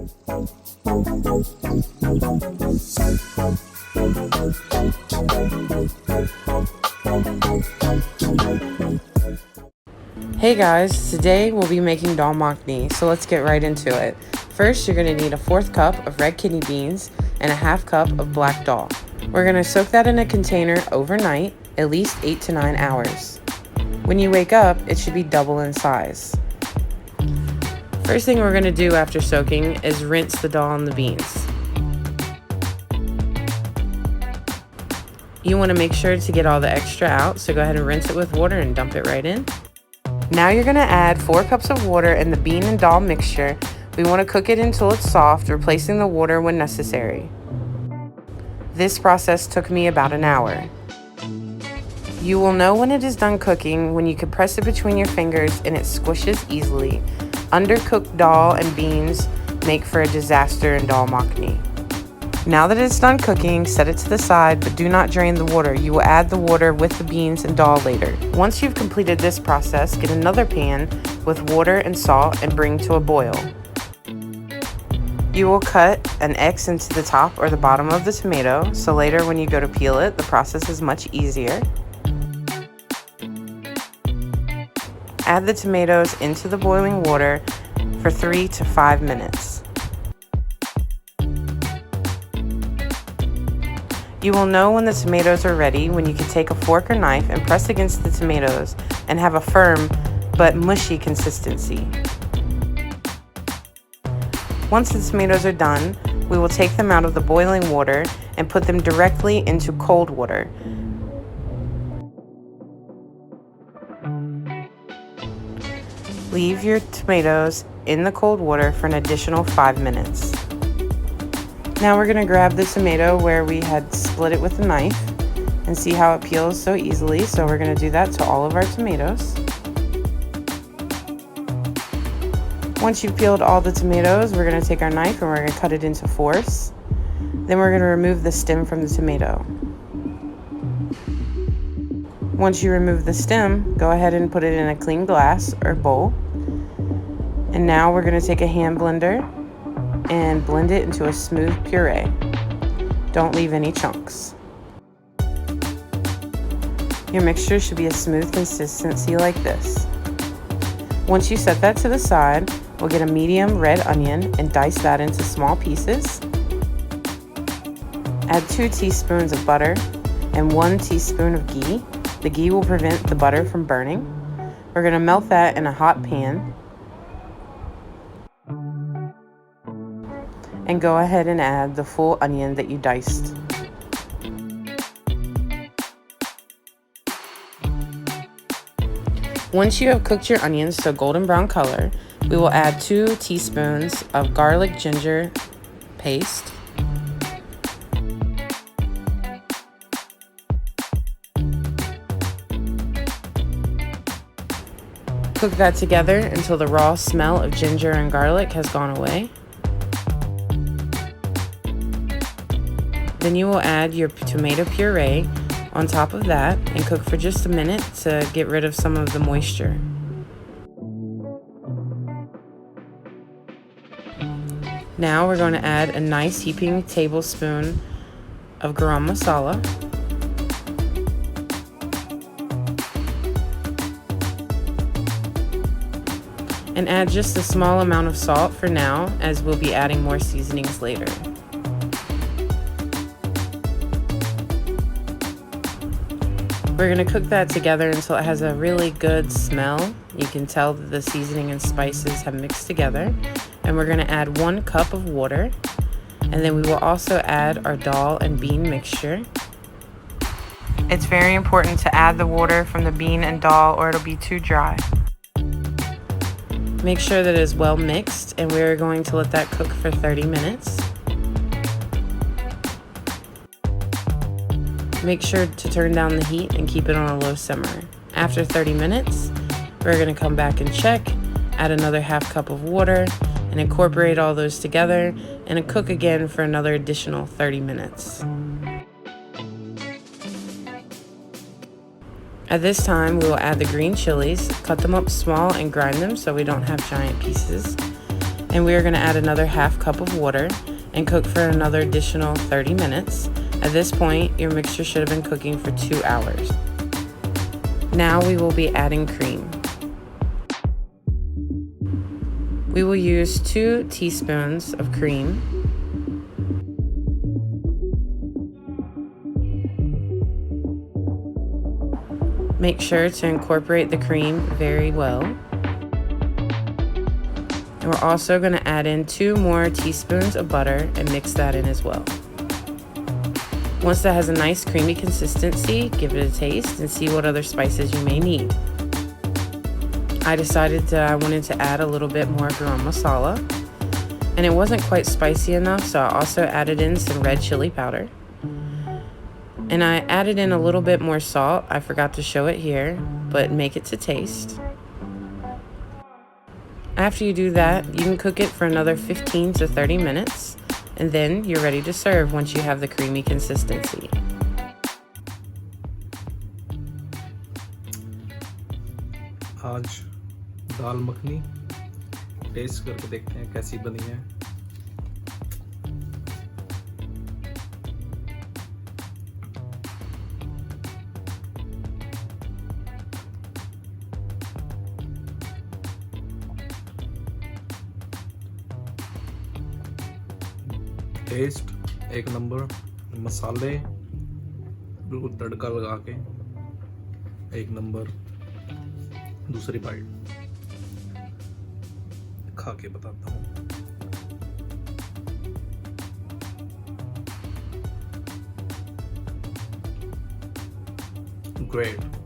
Hey guys, today we'll be making dal makhani, so let's get right into it. First, you're going to need a 1/4 cup of red kidney beans and a 1/2 cup of black dal. We're going to soak that in a container overnight, at least 8 to 9 hours. When you wake up, it should be double in size. First thing we're going to do after soaking is rinse the dal and the beans. You want to make sure to get all the extra out, so go ahead and rinse it with water and dump it right in. Now you're going to add 4 cups of water in the bean and dal mixture. We want to cook it until it's soft, replacing the water when necessary. This process took me about an hour. You will know when it is done cooking when you can press it between your fingers and it squishes easily. Undercooked dal and beans make for a disaster in dal makhani. Now that it's done cooking, set it to the side, but do not drain the water. You will add the water with the beans and dal later. Once you've completed this process, get another pan with water and salt and bring to a boil. You will cut an X into the top or the bottom of the tomato, so later when you go to peel it, the process is much easier. Add the tomatoes into the boiling water for 3 to 5 minutes. You will know when the tomatoes are ready when you can take a fork or knife and press against the tomatoes and have a firm but mushy consistency. Once the tomatoes are done, we will take them out of the boiling water and put them directly into cold water. Leave your tomatoes in the cold water for an additional 5 minutes. Now we're going to grab the tomato where we had split it with a knife and see how it peels so easily. So we're going to do that to all of our tomatoes. Once you've peeled all the tomatoes, we're going to take our knife and we're going to cut it into fourths. Then we're going to remove the stem from the tomato. Once you remove the stem, go ahead and put it in a clean glass or bowl. And now we're going to take a hand blender and blend it into a smooth puree. Don't leave any chunks. Your mixture should be a smooth consistency like this. Once you set that to the side, we'll get a medium red onion and dice that into small pieces. Add 2 teaspoons of butter and 1 teaspoon of ghee. The ghee will prevent the butter from burning. We're going to melt that in a hot pan. And go ahead and add the full onion that you diced. Once you have cooked your onions to a golden brown color, we will add 2 teaspoons of garlic ginger paste, cook that together until the raw smell of ginger and garlic has gone away. Then you will add your tomato puree on top of that and cook for just a minute to get rid of some of the moisture. Now we're going to add a nice heaping tablespoon of garam masala. And add just a small amount of salt for now, as we'll be adding more seasonings later. We're going to cook that together until it has a really good smell. You can tell that the seasoning and spices have mixed together. And we're going to add 1 cup of water. And then we will also add our dal and bean mixture. It's very important to add the water from the bean and dal or it'll be too dry. Make sure that it is well mixed, and we're going to let that cook for 30 minutes. Make sure to turn down the heat and keep it on a low simmer. After 30 minutes, we're going to come back and check, add another 1/2 cup of water, and incorporate all those together and cook again for another additional 30 minutes. At this time, we will add the green chilies, cut them up small and grind them so we don't have giant pieces. And we are going to add another half cup of water and cook for another additional 30 minutes. At this point, your mixture should have been cooking for 2 hours. Now we will be adding cream. We will use 2 teaspoons of cream. Make sure to incorporate the cream very well. And we're also going to add in 2 more teaspoons of butter and mix that in as well. Once that has a nice creamy consistency, give it a taste and see what other spices you may need. I decided that I wanted to add a little bit more garam masala, and it wasn't quite spicy enough, so I also added in some red chili powder. And I added in a little bit more salt. I forgot to show it here, but make it to taste. After you do that, you can cook it for another 15 to 30 minutes, and then you're ready to serve once you have the creamy consistency. आज दाल makhani test करके देखते हैं कैसी बनी है। Test एक number, मसाले बिल्कुल तड़का लगा के एक नंबर। दूसरी बाइट खा के बताता हूँ। ग्रेट।